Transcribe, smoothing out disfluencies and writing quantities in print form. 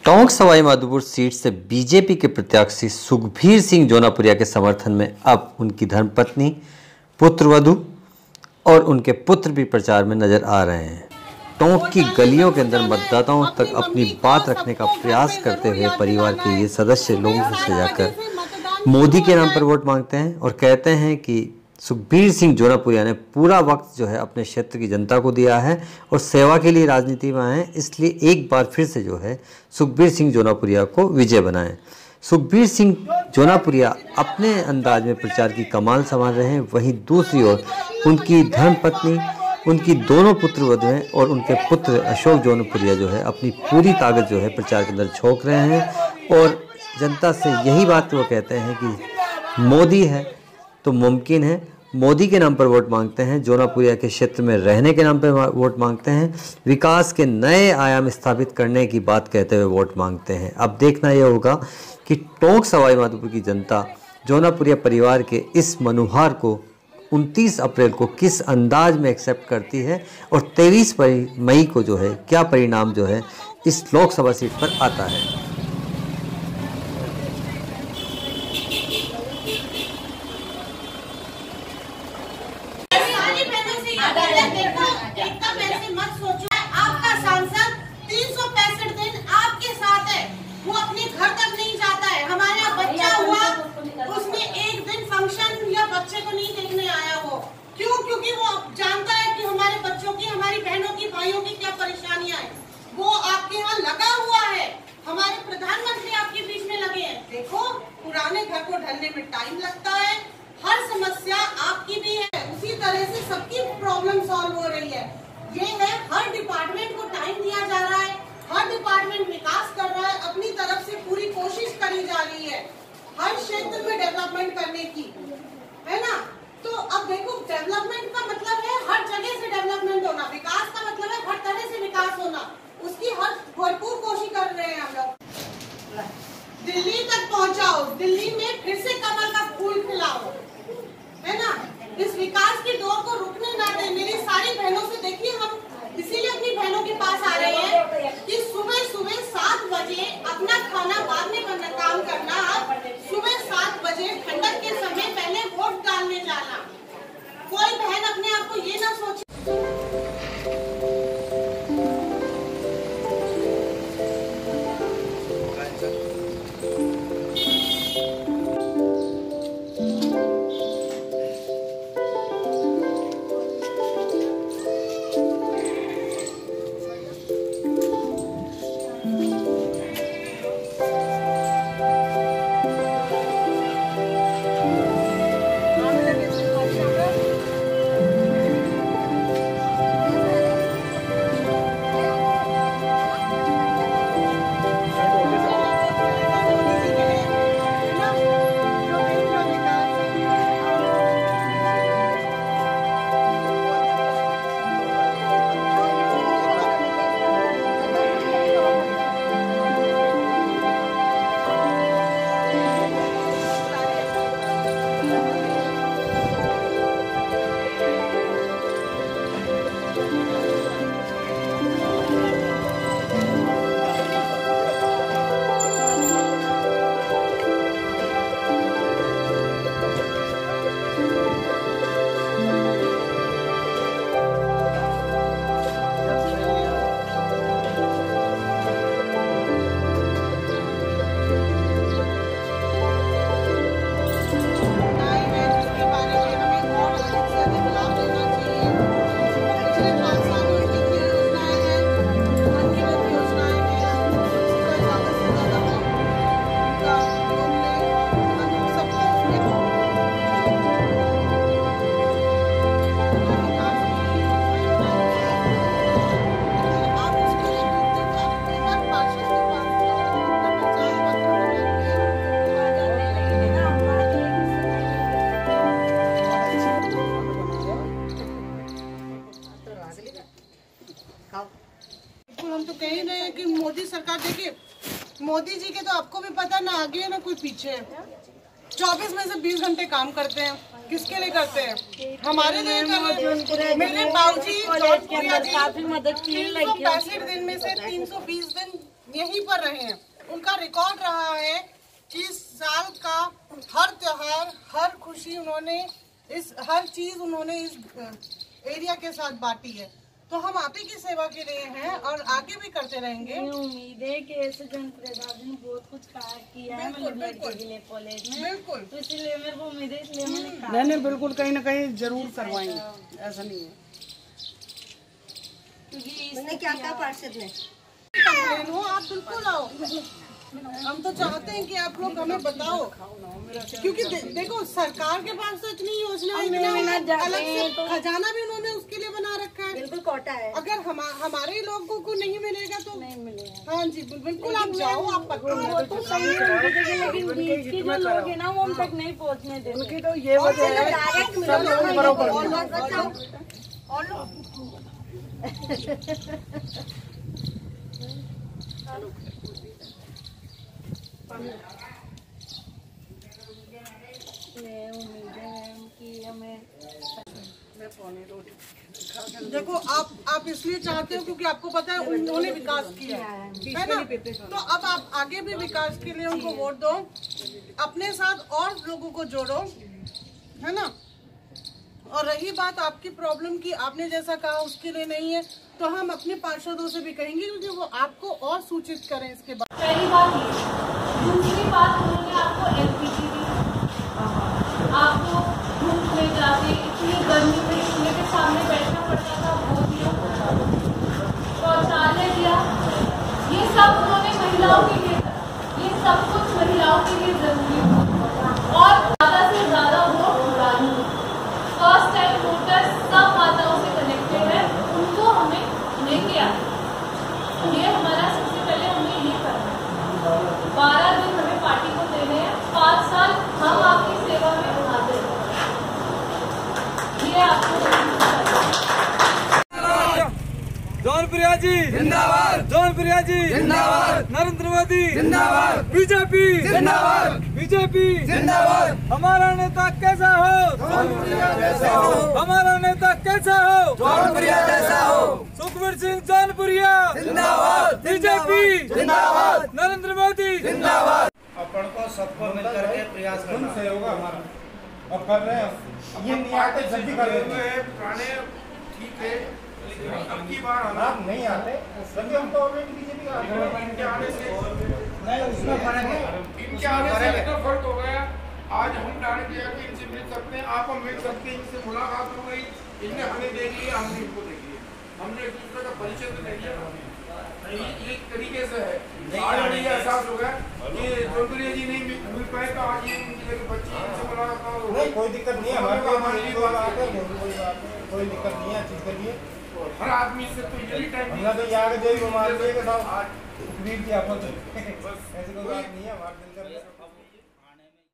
Tonk Sawai Madhopur seat से BJP के प्रत्याशी सुखबीर सिंह जोनापुरिया के समर्थन में अब उनकी धर्मपत्नी, पुत्रवधू और उनके पुत्र भी प्रचार में नजर आ रहे हैं। टोंक की गलियों के अंदर मतदाताओं तक अपनी बात रखने का प्रयास करते हुए परिवार के ये सदस्य लोगों को सजाकर मोदी के नाम पर वोट मांगते हैं और कहते हैं कि सुखबीर सिंह जोनापुरिया ने पूरा वक्त जो है अपने क्षेत्र की जनता को दिया है और सेवा के लिए राजनीति में आए हैं, इसलिए एक बार फिर से जो है सुखबीर सिंह जोनापुरिया को विजय बनाएं। सुखबीर सिंह जोनापुरिया अपने अंदाज में प्रचार की कमाल संभाल रहे हैं, वहीं दूसरी ओर उनकी धर्मपत्नी, उनकी दोनों पुत्र वधुएं और उनके पुत्र अशोक जोनापुरिया जो है अपनी पूरी ताकत जो है प्रचार के अंदर झोंक रहे हैं और जनता से यही बात वो कहते हैं कि मोदी है तो मुमकिन है। मोदी के नाम पर वोट मांगते हैं, जोनापुरिया के क्षेत्र में रहने के नाम पर वोट मांगते हैं, विकास के नए आयाम स्थापित करने की बात कहते हुए वोट मांगते हैं। अब देखना यह होगा कि टोंक सवाई माधोपुर की जनता जोनापुरिया परिवार के इस मनोहार को 29 अप्रैल को किस अंदाज में एक्सेप्ट करती है और 23 मई को जो है क्या परिणाम जो है इस लोकसभा सीट पर आता है। आपका सांसद 365 दिन आपके साथ है, वो अपने घर तक नहीं जाता है। हमारे यहाँ बच्चा हुआ, उसने एक दिन फंक्शन या बच्चे को नहीं देखने आया हो, क्यों? क्योंकि वो जानता है कि हमारे बच्चों की, हमारी बहनों की, भाइयों की क्या परेशानियां हैं। वो आपके यहाँ लगा हुआ है, हमारे प्रधानमंत्री आपके बीच में लगे हैं। देखो, पुराने घर को ढलने में टाइम लगता है, हर समस्या आपकी भी है, उसी तरह से सबकी प्रॉब्लम सॉल्व हो रही है। ये है, हर डिपार्टमेंट को टाइम दिया जा रहा है, हर डिपार्टमेंट विकास कर रहा है, अपनी तरफ से पूरी कोशिश करी जा रही है हर क्षेत्र में डेवलपमेंट करने की, है ना। तो अब देखो, डेवलपमेंट का मतलब है हर जगह से डेवलपमेंट होना, विकास का मतलब है हर तरह से विकास होना, उसकी हर भरपूर कोशिश कर रहे हैं हम लोग। दिल्ली तक पहुंचाओ, दिल्ली में फिर से कमल का फूल खिलाओ, है ना। इस विकास की दौड़ को रुकने ना दे। मेरी सारी बहनों से देखिए, हम इसीलिए अपनी बहनों के पास आ रहे हैं कि सुबह सुबह 7 बजे अपना खाना बाद में काम करना, सुबह 7 बजे ठंडक के समय पहले वोट डालने जाना। कोई बहन अपने आप को ये ना सोचे। हम तो कह ही रहे हैं कि मोदी सरकार, देखिए मोदी जी के तो आपको भी पता ना आगे है ना कोई पीछे है। 24 में से 20 घंटे काम करते हैं, किसके लिए करते हैं? हमारे लिए कर रहे हैं। मेरे बाबूजी काफी मदद की। 365 दिन में से 320 दिन यहीं पर रहे हैं। उनका रिकॉर्ड रहा है कि इस साल का हर त्योहार, हर खुशी उन्होंने हर चीज उन्होंने इस एरिया के साथ बांटी है। तो हम आप ही की सेवा के लिए हैं और आगे भी करते रहेंगे। उम्मीद है कि ऐसे जनप्रतिनिधि ने बहुत कुछ किया है कॉलेज में। बिल्कुल, तो इसलिए मेरे को उम्मीद है, इसलिए मैंने कहा नहीं बिल्कुल कहीं ना कहीं जरूर करवाएंगे, ऐसा नहीं है। क्योंकि क्या कहा पार्षद ने, आप बिल्कुल आओ। हम तो चाहते हैं कि आप लोग हमें बताओ, क्योंकि देखो सरकार के पास तो इतनी योजना अलग से खजाना भी उन्होंने उसके लिए बना रखा है। बिल्कुल कोटा है। अगर हमारे लोगों को नहीं मिलेगा तो नहीं मिलेगा। हाँ जी बिल्कुल, आप जाओ, आप पता तो सही है, लेकिन बीच की जो लोग है ना वो हम तक नहीं पहुँचने देते। उनकी तो ये वजह देखो आप इसलिए चाहते हो क्योंकि आपको पता है उन्होंने विकास किया है ना, तो अब आप आगे भी विकास के लिए उनको वोट दो, अपने साथ और लोगों को जोड़ो, है ना। और रही बात आपकी प्रॉब्लम की, आपने जैसा कहा उसके लिए नहीं है, तो हम अपने पार्षदों से भी कहेंगे क्योंकि वो आपको और सूचित करें इसके बाद। पहली बात ये, दूसरी बात उन्होंने आपको एलपीजी दी, आपको धूप में जाके इतनी गर्मी में चूल्हे के सामने बैठना पड़ता था, वो दिया, शौचालय दिया, ये सब उन्होंने महिलाओं के लिए, ये सब कुछ महिलाओं के लिए जरूरी है। और ज्यादा से ज्यादा वोट डालू, फर्स्ट टाइम वोटर्स सब माताओं से कनेक्टेड है, उनको हमें लेके आए, ये हमारा सबसे पहले हमें ये करना है। 12 दिन हमें पार्टी को देने हैं, 5 साल हम आपकी सेवा में हाजिर हैं। ये आपको जौनपुरिया जी जिंदाबाद, जौनपुरिया जी जिंदाबाद, नरेंद्र मोदी जिंदाबाद, बीजेपी जिंदाबाद, बीजेपी जिंदाबाद। हमारा नेता कैसा हो? जौनपुरिया जैसा हो। हमारा नेता कैसा हो? जौनपुरिया जैसा हो। सुखबीर सिंह जौनपुरिया जिंदाबाद, बीजेपी जिंदाबाद, नरेंद्र मोदी जिंदाबाद। अपन को सबको मिलकर के प्रयास करना है, होगा हमारा और कर रहे हैं। ये नहीं आते जब भी कर रहे हैं पुराने, ठीक है, लेकिन अब की बार आप नहीं आते, सभी हम तो ऑलरेडी बीजेपी का इनके आने से नहीं, उसमें फर्क है, इनके आने से इतना फर्क हो गया। आज हम डायरेक्ट जाके इनसे मिल सकते हैं, आप हम मिल सकते हैं, इनसे मुलाकात हो गई, इनने हमें देख लिया, हमने इनको देख लिया, हमने एक दूसरे का परिचय तो नहीं किया। एक तरीके से है, आज हमें ये एहसास हो गया कि जौनपुरिया जी नहीं मिल पाए तो आज ये उनकी जगह बच्ची इनसे मुलाकात हो गई। कोई दिक्कत नहीं है, कोई दिक्कत नहीं है चीज के लिए। हर आदमी से तो यही टाइम हमने तो यार जो मान लिया कि साहब आज वीर की आपस ऐसी कोई बात नहीं है, हमारे दिल का